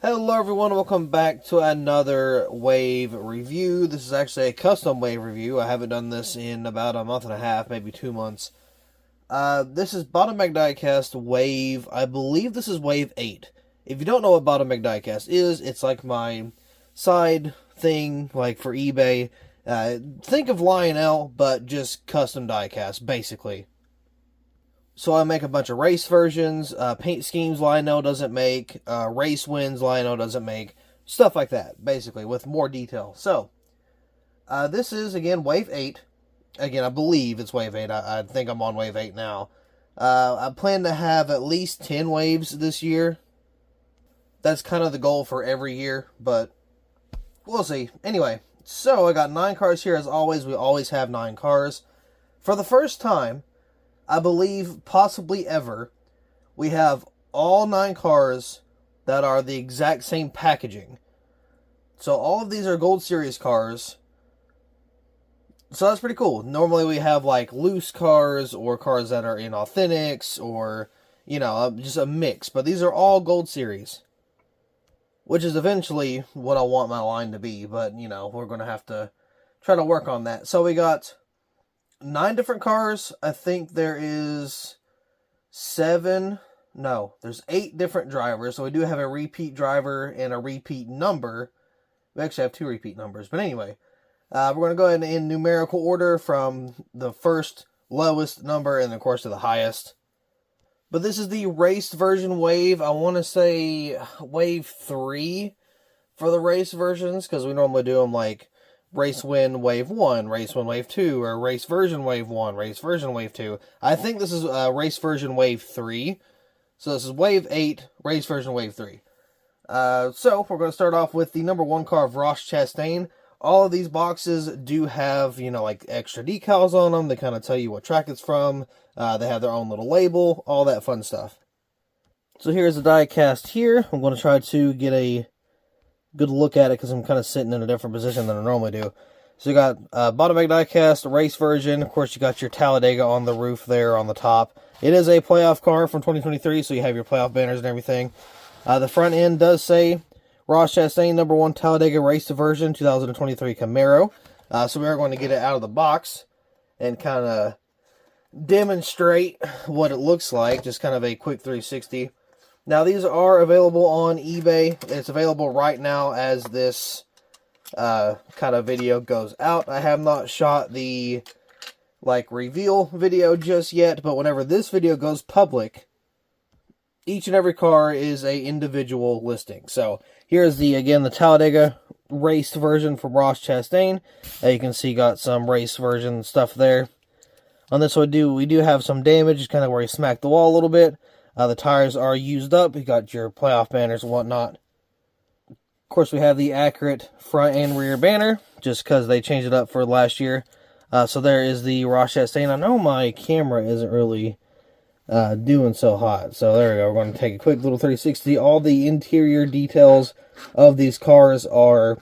Hello everyone, welcome back to another Wave review. This is actually a custom Wave review. I haven't done this in about a month and a half, maybe 2 months. This is BottomBagDiecast Wave. I believe this is Wave 8. If you don't know what BottomBagDiecast is, it's like my side thing, like for eBay. Think of Lionel, but just custom diecast, basically. So I make a bunch of race versions, paint schemes Lionel doesn't make, race wins Lionel doesn't make, stuff like that, basically, with more detail. So, this is, again, Wave 8. Again, I believe it's Wave 8. I think I'm on Wave 8 now. I plan to have at least 10 waves this year. That's kind of the goal for every year, but we'll see. Anyway, so I got 9 cars here. As always, we always have 9 cars. For the first time, I believe, possibly ever, we have all 9 cars that are the exact same packaging. So all of these are Gold Series cars. So that's pretty cool. Normally we have like loose cars or cars that are in Authentics or, you know, just a mix. But these are all Gold Series, which is eventually what I want my line to be. But, you know, we're going to have to try to work on that. So we got 9 different cars. I think there is there's 8 different drivers. So we do have a repeat driver and a repeat number. We actually have 2 repeat numbers. But anyway, we're going to go ahead in numerical order from the first lowest number and of course to the highest. But this is the race version Wave. I want to say Wave 3 for the race versions, because we normally do them like Race Win Wave 1, Race Win Wave 2, or Race Version Wave 1, Race Version Wave 2. I think this is Race Version Wave 3. So this is Wave 8, Race Version Wave 3. So we're going to start off with the number 1 car of Ross Chastain. All of these boxes do have, you know, like extra decals on them. They kind of tell you what track it's from. They have their own little label, all that fun stuff. So here's the die cast here. I'm going to try to get a good look at it because I'm kind of sitting in a different position than I normally do. So you got BottomBagDiecast race version. Of course, you got your Talladega on the roof there on the top. It is a playoff car from 2023, so you have your playoff banners and everything. The front end does say Ross Chastain number 1 Talladega race version 2023 Camaro. So we are going to get it out of the box and kind of demonstrate what it looks like. Just kind of a quick 360. Now, these are available on eBay. It's available right now as this kind of video goes out. I have not shot the, like, reveal video just yet, but whenever this video goes public, each and every car is a individual listing. So, here's the, again, the Talladega race version from Ross Chastain. You can see got some race version stuff there. On this one, we do have some damage, kind of where he smacked the wall a little bit. The tires are used up. You got your playoff banners and whatnot. Of course, we have the accurate front and rear banner, just because they changed it up for last year. So there is the Ross Chastain. I know my camera isn't really doing so hot. So there we go. We're going to take a quick little 360. All the interior details of these cars are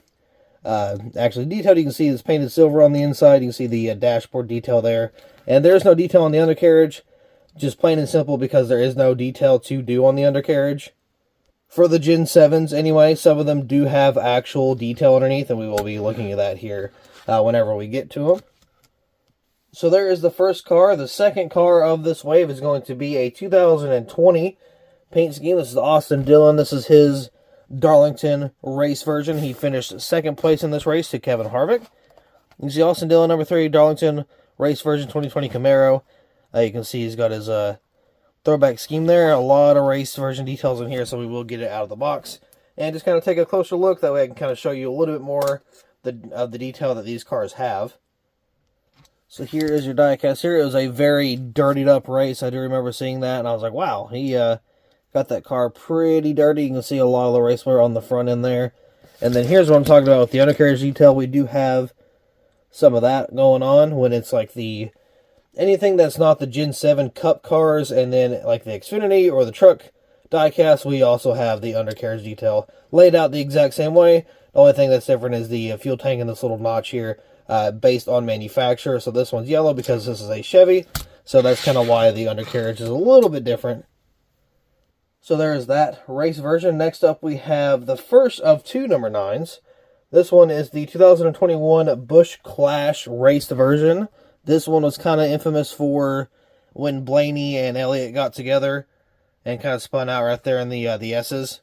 actually detailed. You can see it's painted silver on the inside. You can see the dashboard detail there. And there's no detail on the undercarriage. Just plain and simple because there is no detail to do on the undercarriage. For the Gen 7s anyway, some of them do have actual detail underneath, and we will be looking at that here whenever we get to them. So there is the first car. The second car of this wave is going to be a 2020 paint scheme. This is Austin Dillon. This is his Darlington race version. He finished 2nd place in this race to Kevin Harvick. You can see Austin Dillon, number 3, Darlington race version 2020 Camaro. You can see he's got his throwback scheme there. A lot of race version details in here, so we will get it out of the box. And just kind of take a closer look. That way I can kind of show you a little bit more of the detail that these cars have. So here is your diecast here. It was a very dirtied up race. I do remember seeing that, and I was like, wow, he got that car pretty dirty. You can see a lot of the race wear on the front end there. And then here's what I'm talking about with the undercarriage detail. We do have some of that going on when it's like the anything that's not the Gen 7 Cup cars, and then like the Xfinity or the truck diecast, we also have the undercarriage detail laid out the exact same way. The only thing that's different is the fuel tank and this little notch here, based on manufacturer. So this one's yellow because this is a Chevy, so that's kind of why the undercarriage is a little bit different. So there is that race version. Next up, we have the first of two number 9s. This one is the 2021 Busch Clash race version. This one was kind of infamous for when Blaney and Elliott got together and kind of spun out right there in the S's.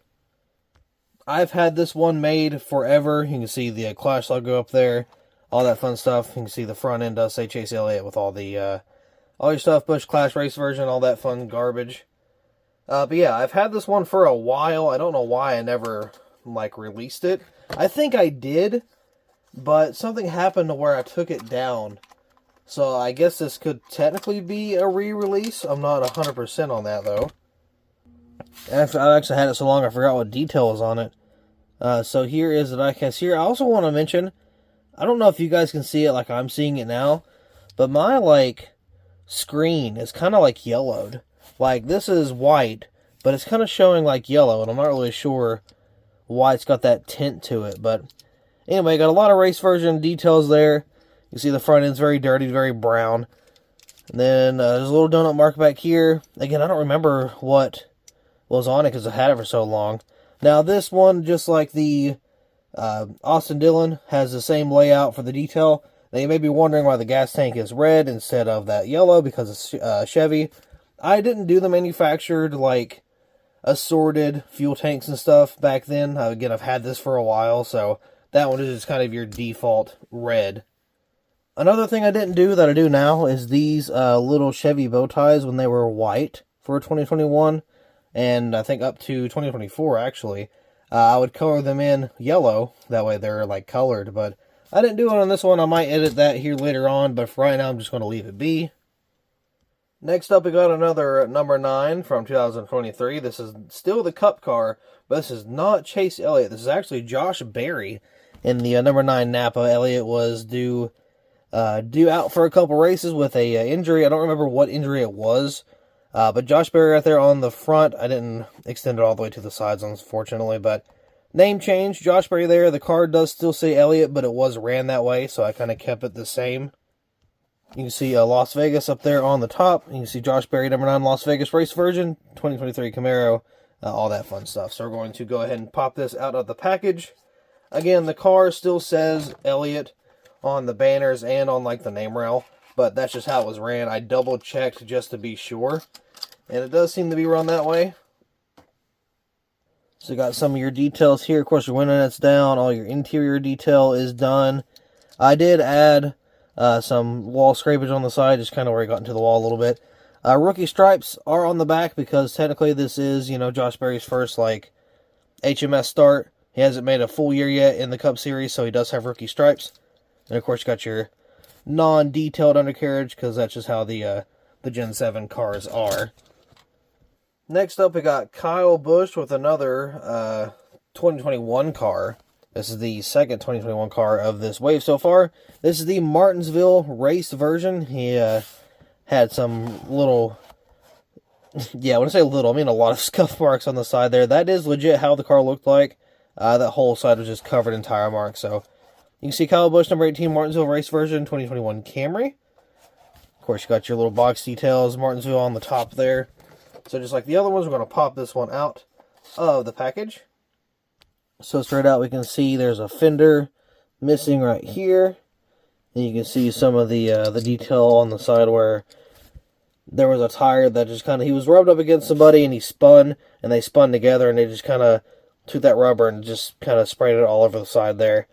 I've had this one made forever. You can see the Clash logo up there, all that fun stuff. You can see the front end does say Chase Elliott with all the all your stuff, Busch Clash race version, all that fun garbage. But yeah, I've had this one for a while. I don't know why I never released it. I think I did, but something happened to where I took it down. So I guess this could technically be a re-release. I'm not 100% on that though. I've actually had it so long I forgot what detail was on it. So here is the diecast here. I also want to mention, I don't know if you guys can see it like I'm seeing it now, but my screen is kind of yellowed. This is white, but it's kind of showing yellow, and I'm not really sure why it's got that tint to it. But anyway, got a lot of race version details there. You see the front end's very dirty, very brown. And then there's a little donut mark back here. Again, I don't remember what was on it because I had it for so long. Now this one, just like the Austin Dillon, has the same layout for the detail. Now you may be wondering why the gas tank is red instead of that yellow, because it's Chevy. I didn't do the manufactured assorted fuel tanks and stuff back then. Again, I've had this for a while, so that one is just kind of your default red. Another thing I didn't do that I do now is these little Chevy bow ties when they were white for 2021, and I think up to 2024 actually. I would color them in yellow, that way they're colored, but I didn't do it on this one. I might edit that here later on, but for right now I'm just going to leave it be. Next up, we got another number 9 from 2023. This is still the Cup car, but this is not Chase Elliott. This is actually Josh Berry in the number 9 Napa. Elliott was due out for a couple races with a injury. I don't remember what injury it was, but Josh Berry right there on the front. I didn't extend it all the way to the sides, unfortunately, but name change, Josh Berry there. The car does still say Elliott, but it was ran that way, so I kind of kept it the same. You can see Las Vegas up there on the top. You can see Josh Berry, number 9 Las Vegas race version, 2023 Camaro, all that fun stuff. So we're going to go ahead and pop this out of the package. Again, the car still says Elliott on the banners and on the name rail, but that's just how it was ran. I double checked just to be sure, and it does seem to be run that way. So you got some of your details here. Of course, your window net's down. All your interior detail is done. I did add some wall scrapage on the side, just kind of where it got into the wall a little bit. Rookie stripes are on the back because technically this is, Josh Berry's first, HMS start. He hasn't made a full year yet in the Cup Series, so he does have rookie stripes. And, of course, you got your non-detailed undercarriage because that's just how the Gen 7 cars are. Next up, we got Kyle Busch with another 2021 car. This is the second 2021 car of this wave so far. This is the Martinsville race version. He had some little, yeah, when I say little, I mean a lot of scuff marks on the side there. That is legit how the car looked like. That whole side was just covered in tire marks. So you can see Kyle Busch, number 18, Martinsville race version, 2021 Camry. Of course, you got your little box details, Martinsville on the top there. So just like the other ones, we're going to pop this one out of the package. So straight out, we can see there's a fender missing right here. And you can see some of the detail on the side where there was a tire that just kind of, he was rubbed up against somebody and he spun, and they spun together, and they just kind of took that rubber and just kind of sprayed it all over the side there.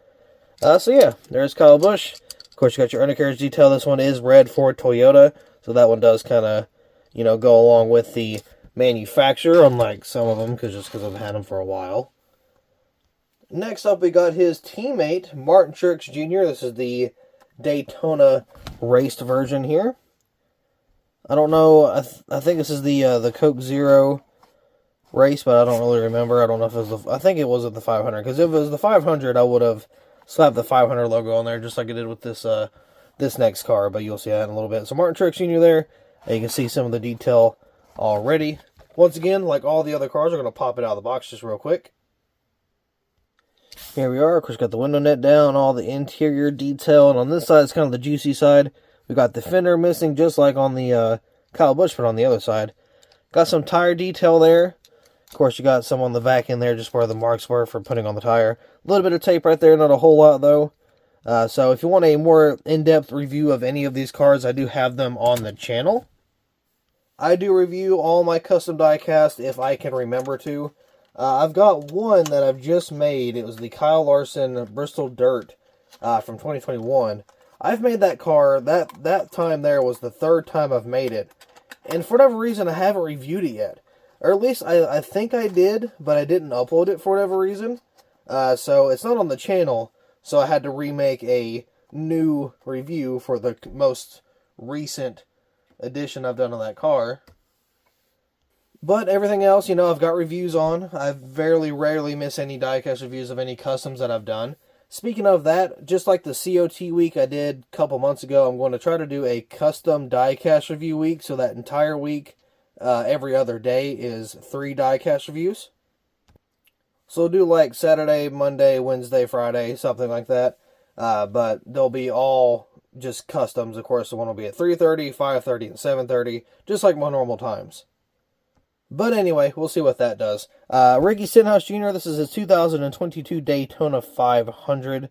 So yeah, there's Kyle Busch. Of course, you got your undercarriage detail. This one is red for Toyota, so that one does kind of, go along with the manufacturer, unlike some of them, just because I've had them for a while. Next up, we got his teammate, Martin Truex Jr. This is the Daytona raced version here. I don't know, I think this is the Coke Zero race, but I don't really remember. I don't know if it was I think it was at the 500, because if it was the 500, I would have slapped the 500 logo on there, just like I did with this this next car, but you'll see that in a little bit. So Martin Truex Jr. there, and you can see some of the detail already. Once again, like all the other cars, we're going to pop it out of the box just real quick. Here we are. Of course, got the window net down, all the interior detail, and on this side, it's kind of the juicy side. We got the fender missing, just like on the Kyle Busch, but on the other side. Got some tire detail there. Of course, you got some on the back end there, just where the marks were for putting on the tire. A little bit of tape right there, not a whole lot though. So if you want a more in-depth review of any of these cars, I do have them on the channel. I do review all my custom diecast if I can remember to. I've got one that I've just made. It was the Kyle Larson Bristol Dirt from 2021. I've made that car. That time there was the third time I've made it. And for whatever reason, I haven't reviewed it yet. Or at least I think I did, but I didn't upload it for whatever reason. So it's not on the channel. So I had to remake a new review for the most recent edition I've done on that car. But everything else, you know, I've got reviews on. I rarely miss any diecast reviews of any customs that I've done. Speaking of that, just like the COT week I did a couple months ago, I'm going to try to do a custom diecast review week. So that entire week, every other day is 3 diecast reviews. So we'll do like Saturday, Monday, Wednesday, Friday, something like that. But they'll be all just customs. Of course, the one will be at 3:30, 5:30, and 7:30, just like my normal times. But anyway, we'll see what that does. Ricky Stenhouse Jr., this is his 2022 Daytona 500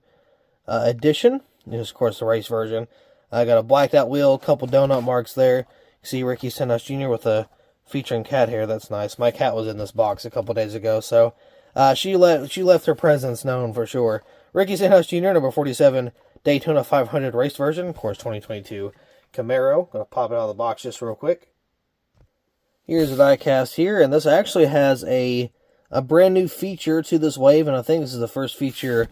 edition. This is, of course, the race version. I got a blacked out wheel, a couple donut marks there. You see Ricky Stenhouse Jr. with a featuring cat hair. That's nice. My cat was in this box a couple days ago, so she left her presence known for sure. Ricky Stenhouse Jr., number 47, Daytona 500 race version. Of course, 2022 Camaro. Going to pop it out of the box just real quick. Here's the diecast here, and this actually has a brand new feature to this wave, and I think this is the first feature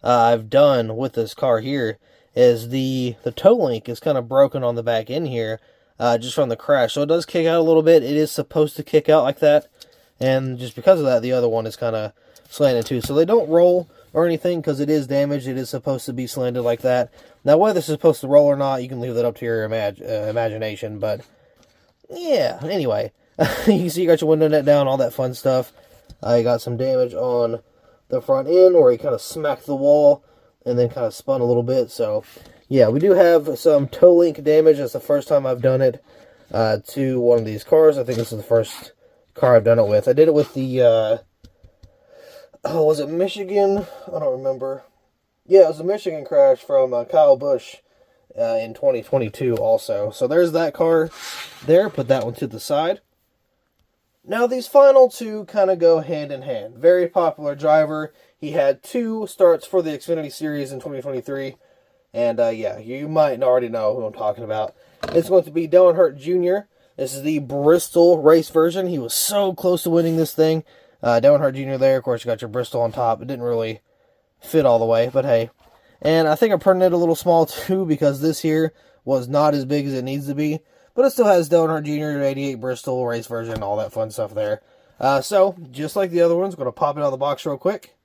I've done with this car here, is the toe link is kind of broken on the back end here, just from the crash. So it does kick out a little bit. It is supposed to kick out like that, and just because of that, the other one is kind of slanted too. So they don't roll or anything because it is damaged. It is supposed to be slanted like that. Now, whether this is supposed to roll or not, you can leave that up to your imagination, but yeah, anyway. You can see you got your window net down, all that fun stuff. You got some damage on the front end where he kind of smacked the wall and then kind of spun a little bit. So, yeah, we do have some toe link damage. That's the first time I've done it to one of these cars. I think this is the first car I've done it with. I did it with the, was it Michigan? I don't remember. Yeah, it was a Michigan crash from Kyle Busch in 2022 also. So there's that car there. Put that one to the side. Now, these final two kind of go hand in hand. Very popular driver. He had 2 starts for the Xfinity Series in 2023. And, yeah, you might already know who I'm talking about. It's going to be Hart Jr. This is the Bristol race version. He was so close to winning this thing. Hart Jr. there. Of course, you got your Bristol on top. It didn't really fit all the way, but hey. And I think I printed it a little small, too, because this here was not as big as it needs to be. But it still has Hart Jr., 88 Bristol, race version, all that fun stuff there. So, just like the other ones, I'm going to pop it out of the box real quick.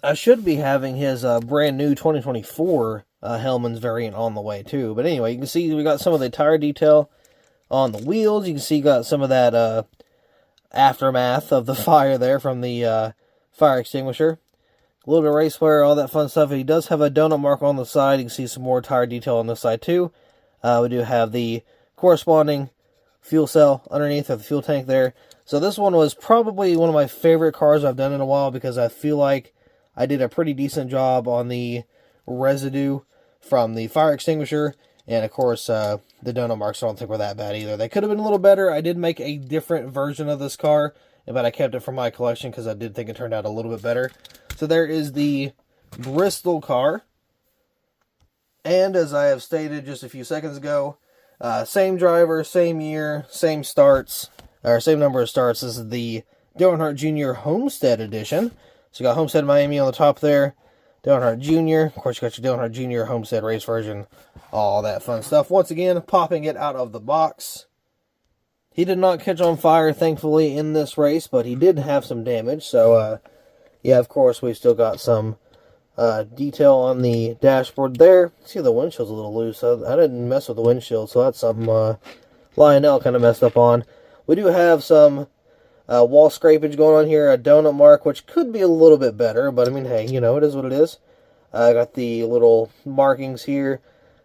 I should be having his brand new 2024 Hellman's variant on the way, too. But anyway, you can see we got some of the tire detail on the wheels. You can see got some of that aftermath of the fire there from the fire extinguisher. A little bit of race wear, all that fun stuff. He does have a donut mark on the side. You can see some more tire detail on this side, too. We do have the corresponding fuel cell underneath of the fuel tank there. So this one was probably one of my favorite cars I've done in a while because I feel like I did a pretty decent job on the residue from the fire extinguisher. And of course, the donut marks I don't think were that bad either. They could have been a little better. I did make a different version of this car, but I kept it for my collection because I did think it turned out a little bit better. So there is the Bristol car. And as I have stated just a few seconds ago, same driver, same year, same starts, or same number of starts. This is the Hart Jr. Homestead Edition. So you got Homestead Miami on the top there. Hart Jr. Of course, you got your Hart Jr. Homestead race version. All that fun stuff. Once again, popping it out of the box. He did not catch on fire, thankfully, in this race, but he did have some damage. So, yeah, of course, we've still got some detail on the dashboard there. See, the windshield's a little loose. I didn't mess with the windshield, so that's something Lionel kind of messed up on. We do have some wall scrapage going on here, a donut mark, which could be a little bit better, but I mean, hey, you know, it is what it is. I got the little markings here.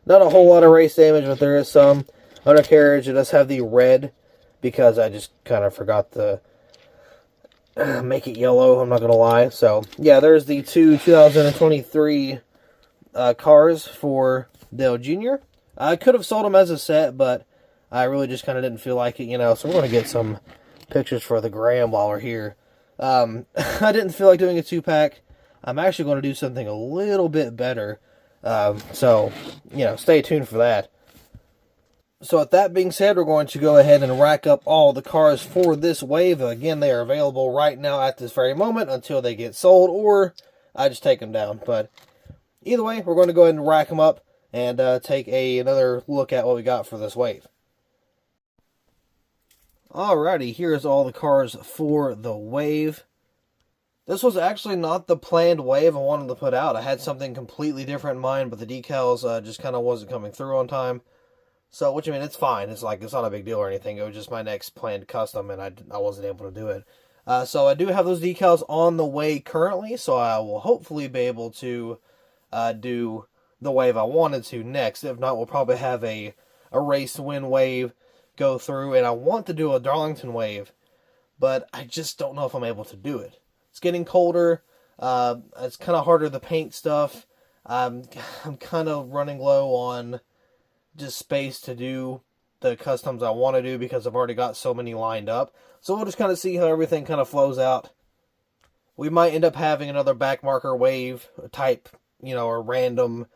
Not a whole lot of race damage, but there is some. Undercarriage, it does have the red, because I just kind of forgot the make it yellow, I'm not going to lie. So, yeah, there's the two 2023 cars for Dale Jr. I could have sold them as a set, but I really just kind of didn't feel like it, you know. So we're going to get some pictures for the gram while we're here. I didn't feel like doing a 2-pack. I'm actually going to do something a little bit better. So, you know, stay tuned for that. So with that being said, we're going to go ahead and rack up all the cars for this wave. Again, they are available right now at this very moment until they get sold, or I just take them down. But either way, we're going to go ahead and rack them up and take another look at what we got for this wave. Alrighty, here's all the cars for the wave. This was actually not the planned wave I wanted to put out. I had something completely different in mind, but the decals just kind of wasn't coming through on time. So, which, I mean, it's fine. It's like, it's not a big deal or anything. It was just my next planned custom, and I wasn't able to do it. So I do have those decals on the way currently, so I will hopefully be able to do the wave I wanted to next. If not, we'll probably have a race to win wave go through, and I want to do a Darlington wave, but I just don't know if I'm able to do it. It's getting colder. It's kind of harder to paint stuff. I'm kind of running low on just space to do the customs I want to do because I've already got so many lined up. So we'll just kind of see how everything kind of flows out. We might end up having another backmarker wave type, you know, or random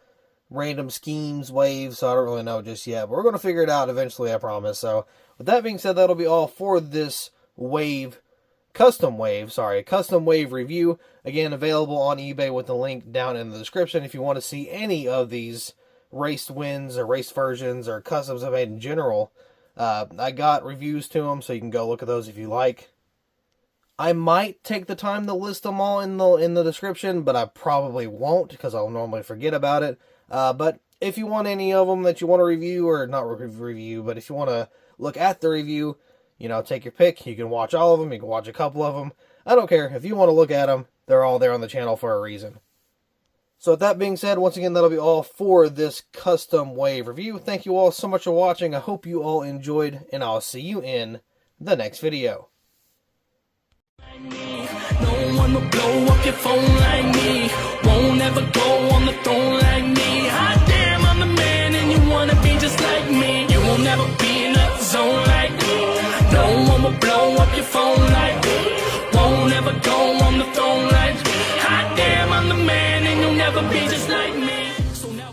schemes wave, so I don't really know just yet. But we're going to figure it out eventually, I promise. So with that being said, that'll be all for this custom wave review. Again, available on eBay with the link down in the description if you want to see any of these raced wins or race versions or customs I made in general. I got reviews to them, so you can go look at those if you like. I might take the time to list them all in the description, but I probably won't because I'll normally forget about it. But if you want any of them that you want to review, or not review, but if you want to look at the review, you know, take your pick. You can watch all of them. You can watch a couple of them. I don't care. If you want to look at them, they're all there on the channel for a reason. So with that being said, once again, that'll be all for this custom wave review. Thank you all so much for watching. I hope you all enjoyed, and I'll see you in the next video. No one will blow up your phone like me. Won't ever go on the throne like me. Hot damn, I'm the man, and you wanna be just like me. You will never be in a zone like me. No one will blow up your phone